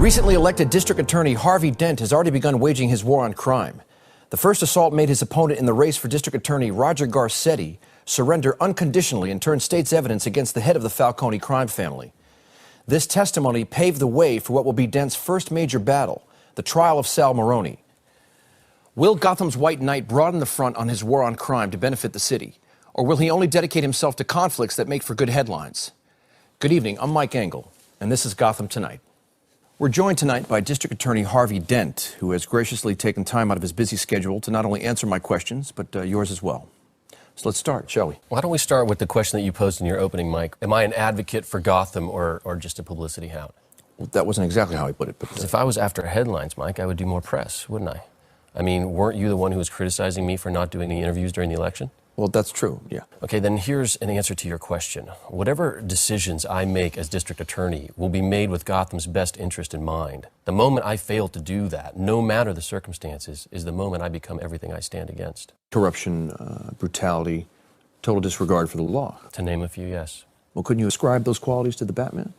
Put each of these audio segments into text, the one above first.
Recently elected District Attorney Harvey Dent has already begun waging his war on crime. The first assault made his opponent in the race for District Attorney, Roger Garcetti, surrender unconditionally and turn state's evidence against the head of the Falcone crime family. This testimony paved the way for what will be Dent's first major battle, the trial of Sal Maroni. Will Gotham's White Knight broaden the front on his war on crime to benefit the city? Or will he only dedicate himself to conflicts that make for good headlines? Good evening, I'm Mike Engel, and this is Gotham Tonight. We're joined tonight by District Attorney Harvey Dent, who has graciously taken time out of his busy schedule to not only answer my questions, but yours as well. So let's start, shall we? Why don't we start with the question that you posed in your opening, Mike? Am I an advocate for Gotham or just a publicity hound? Well, that wasn't exactly how he put it. But if I was after headlines, Mike, I would do more press, wouldn't I? I mean, weren't you the one who was criticizing me for not doing any interviews during the election? Well, that's true, yeah. Okay, then here's an answer to your question. Whatever decisions I make as district attorney will be made with Gotham's best interest in mind. The moment I fail to do that, no matter the circumstances, is the moment I become everything I stand against. Corruption, brutality, total disregard for the law. To name a few, yes. Well, couldn't you ascribe those qualities to the Batman?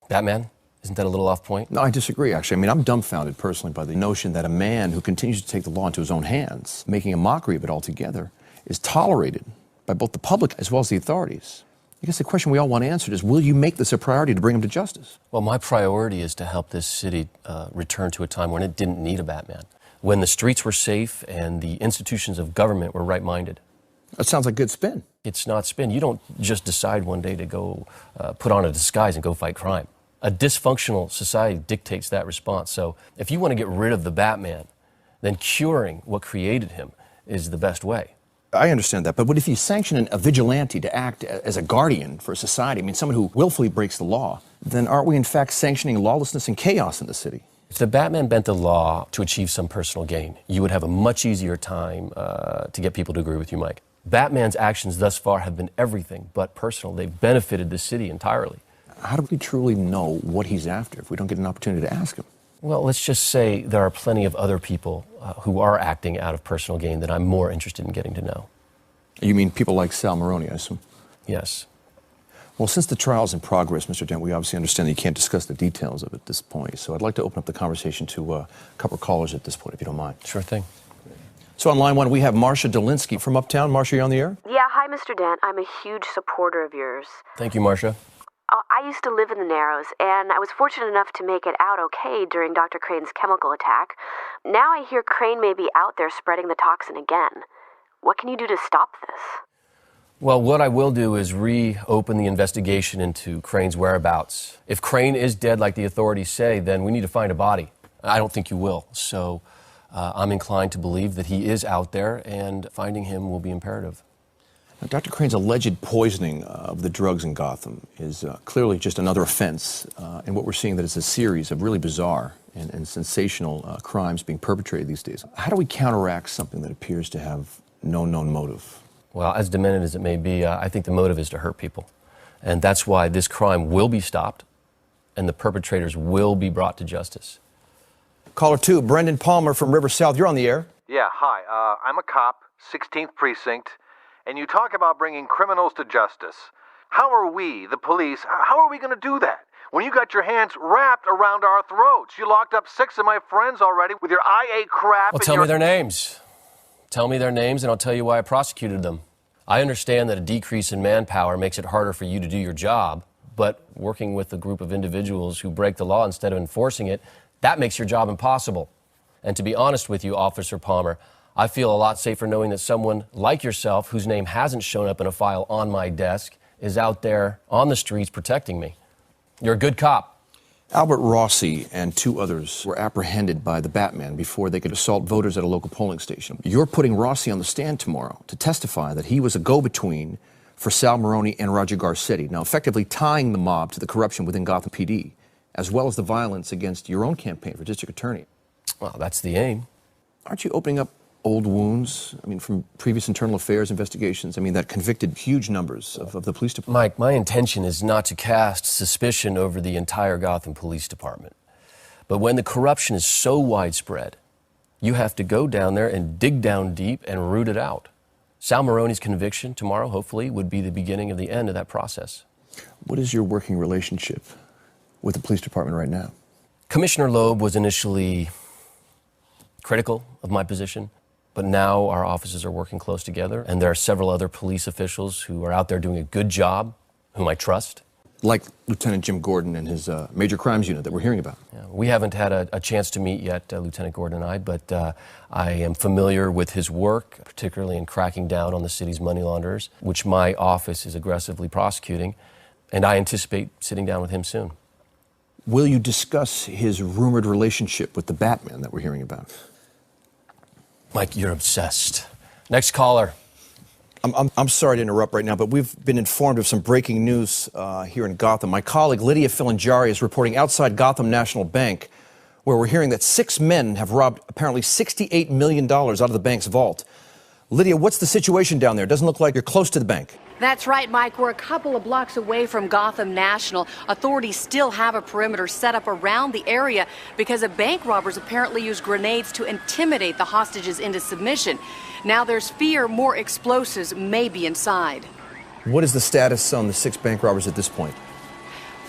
Batman? Isn't that a little off point? No, I disagree, actually. I mean, I'm dumbfounded personally by the notion that a man who continues to take the law into his own hands, making a mockery of it altogether, is tolerated by both the public as well as the authorities. I guess the question we all want answered is, will you make this a priority to bring him to justice? Well, my priority is to help this city return to a time when it didn't need a Batman, when the streets were safe and the institutions of government were right-minded. That sounds like good spin. It's not spin. You don't just decide one day to go put on a disguise and go fight crime. A dysfunctional society dictates that response. So if you want to get rid of the Batman, then curing what created him is the best way. I understand that, but what if you sanction a vigilante to act as a guardian for society? I mean, someone who willfully breaks the law, then aren't we in fact sanctioning lawlessness and chaos in the city? If the Batman bent the law to achieve some personal gain, you would have a much easier time to get people to agree with you, Mike. Batman's actions thus far have been everything but personal. They've benefited the city entirely. How do we truly know what he's after if we don't get an opportunity to ask him? Well, let's just say there are plenty of other people who are acting out of personal gain that I'm more interested in getting to know. You mean people like Sal Maroni, I assume? Yes. Well, since the trial's in progress, Mr. Dent, we obviously understand that you can't discuss the details of it at this point. So I'd like to open up the conversation to a couple of callers at this point, if you don't mind. Sure thing. So on line one, we have Marcia Dolinsky from Uptown. Marcia, you on the air? Yeah, hi, Mr. Dent. I'm a huge supporter of yours. Thank you, Marcia. I used to live in the Narrows, and I was fortunate enough to make it out okay during Dr. Crane's chemical attack. Now I hear Crane may be out there spreading the toxin again. What can you do to stop this? Well, what I will do is reopen the investigation into Crane's whereabouts. If Crane is dead like the authorities say, then we need to find a body. I don't think you will, so I'm inclined to believe that he is out there, and finding him will be imperative. Now, Dr. Crane's alleged poisoning of the drugs in Gotham is clearly just another offense, and what we're seeing that is a series of really bizarre and sensational crimes being perpetrated these days. How do we counteract something that appears to have no known motive? Well, as demented as it may be, I think the motive is to hurt people. And that's why this crime will be stopped and the perpetrators will be brought to justice. Caller 2, Brendan Palmer from River South. You're on the air. Yeah, hi. I'm a cop, 16th Precinct, and you talk about bringing criminals to justice. How are we, the police, how are we going to do that? When you got your hands wrapped around our throats, you locked up 6 of my friends already with your IA crap. Well, tell me their names. Tell me their names and I'll tell you why I prosecuted them. I understand that a decrease in manpower makes it harder for you to do your job, but working with a group of individuals who break the law instead of enforcing it, that makes your job impossible. And to be honest with you, Officer Palmer, I feel a lot safer knowing that someone like yourself, whose name hasn't shown up in a file on my desk, is out there on the streets protecting me. You're a good cop. Albert Rossi and 2 others were apprehended by the Batman before they could assault voters at a local polling station. You're putting Rossi on the stand tomorrow to testify that he was a go-between for Sal Maroni and Roger Garcetti, now effectively tying the mob to the corruption within Gotham PD, as well as the violence against your own campaign for district attorney. Well, that's the aim. Aren't you opening up old wounds? I mean, from previous internal affairs investigations, I mean, that convicted huge numbers of the police department. Mike, my intention is not to cast suspicion over the entire Gotham Police Department. But when the corruption is so widespread, you have to go down there and dig down deep and root it out. Sal Maroni's conviction tomorrow, hopefully, would be the beginning of the end of that process. What is your working relationship with the police department right now? Commissioner Loeb was initially critical of my position, but now our offices are working close together, and there are several other police officials who are out there doing a good job, whom I trust. Like Lieutenant Jim Gordon and his major crimes unit that we're hearing about. Yeah, we haven't had a chance to meet yet, Lieutenant Gordon and I, but I am familiar with his work, particularly in cracking down on the city's money launderers, which my office is aggressively prosecuting, and I anticipate sitting down with him soon. Will you discuss his rumored relationship with the Batman that we're hearing about? Mike, you're obsessed. Next caller. I'm sorry to interrupt right now, but we've been informed of some breaking news here in Gotham. My colleague Lydia Filangiari is reporting outside Gotham National Bank, where we're hearing that 6 men have robbed apparently $68 million out of the bank's vault. Lydia, what's the situation down there? It doesn't look like you're close to the bank. That's right, Mike. We're a couple of blocks away from Gotham National. Authorities still have a perimeter set up around the area because the bank robbers apparently used grenades to intimidate the hostages into submission. Now there's fear more explosives may be inside. What is the status on the 6 bank robbers at this point?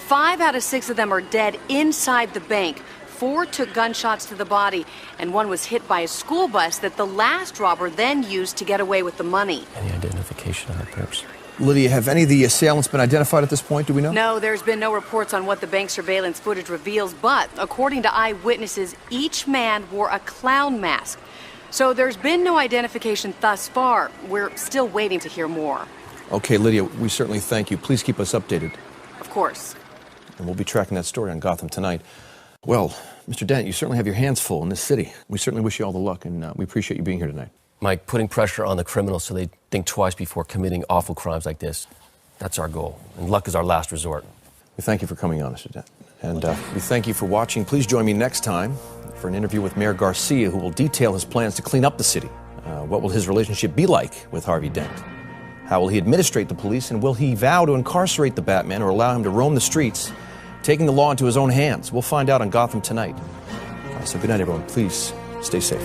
5 out of 6 of them are dead inside the bank. 4 took gunshots to the body, and 1 was hit by a school bus that the last robber then used to get away with the money. Any identification on the purse? Lydia, have any of the assailants been identified at this point? Do we know? No, there's been no reports on what the bank surveillance footage reveals, but according to eyewitnesses, each man wore a clown mask. So there's been no identification thus far. We're still waiting to hear more. Okay, Lydia, we certainly thank you. Please keep us updated. Of course. And we'll be tracking that story on Gotham tonight. Well, Mr. Dent, you certainly have your hands full in this city. We certainly wish you all the luck, and we appreciate you being here tonight. Mike, putting pressure on the criminals so they think twice before committing awful crimes like this, that's our goal. And luck is our last resort. We thank you for coming on, Mr. Dent. And we thank you for watching. Please join me next time for an interview with Mayor Garcia, who will detail his plans to clean up the city. What will his relationship be like with Harvey Dent? How will he administrate the police, and will he vow to incarcerate the Batman or allow him to roam the streets, taking the law into his own hands? We'll find out on Gotham tonight. So good night, everyone. Please stay safe.